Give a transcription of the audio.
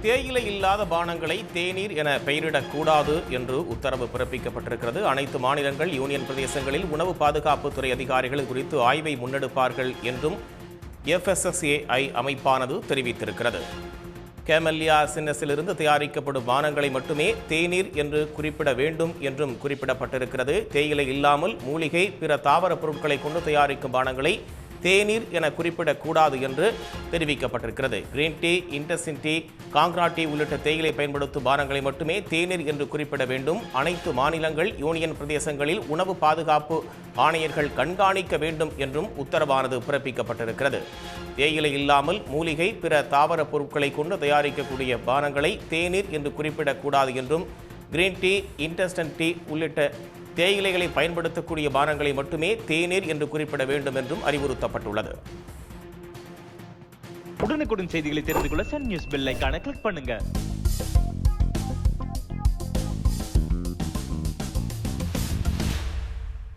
தேயிலை இல்லாத பானங்களை தேநீர் என பெயரிடக்கூடாது என்று உத்தரவு பிறப்பிக்கப்பட்டிருக்கிறது. அனைத்து மாநிலங்கள், யூனியன் பிரதேசங்களில் உணவு பாதுகாப்புத்துறை அதிகாரிகள் குறித்து ஆய்வை முன்னெடுப்பார்கள் என்றும் FSSAI அமைப்பானது தெரிவித்திருக்கிறது. கேமெல்லியா சின்னஸிலிருந்து தயாரிக்கப்படும் பானங்களை மட்டுமே தேநீர் என்று குறிப்பிட வேண்டும் என்றும் குறிப்பிடப்பட்டிருக்கிறது. தேயிலை இல்லாமல் மூலிகை, பிற தாவர பொருட்களை கொண்டு தயாரிக்கும் பானங்களை தேநீர் என குறிப்பிடக்கூடாது என்று தெரிவிக்கப்பட்டிருக்கிறது. Green tea, intensive tea, Kangra tea உள்ளிட்ட தேயிலை பயன்படுத்தும் பானங்களை மட்டுமே தேநீர் என்று குறிப்பிட வேண்டும். அனைத்து மாநிலங்கள், யூனியன் பிரதேசங்களில் உணவு பாதுகாப்பு ஆணையர்கள் கண்காணிக்க வேண்டும் என்றும் உத்தரவானது பிறப்பிக்கப்பட்டிருக்கிறது. தேயிலை இல்லாமல் மூலிகை, பிற தாவர பொருட்களை கொண்டு தயாரிக்கக்கூடிய பானங்களை தேநீர் என்று குறிப்பிடக்கூடாது என்றும், கிரீன் டீ, இன்டென்சிவ் டீ உள்ளிட்ட தேயிலைகளை பயன்படுத்தக்கூடிய பானங்களை மட்டுமே தேநீர் என்று குறிப்பிட வேண்டும் என்றும் அறிவுறுத்தப்பட்டுள்ளது. உடனுக்குடன் செய்திகளை தெரிந்து கொள்ள சன் நியூஸ் பெல் ஐகானை கிளிக் பண்ணுங்க.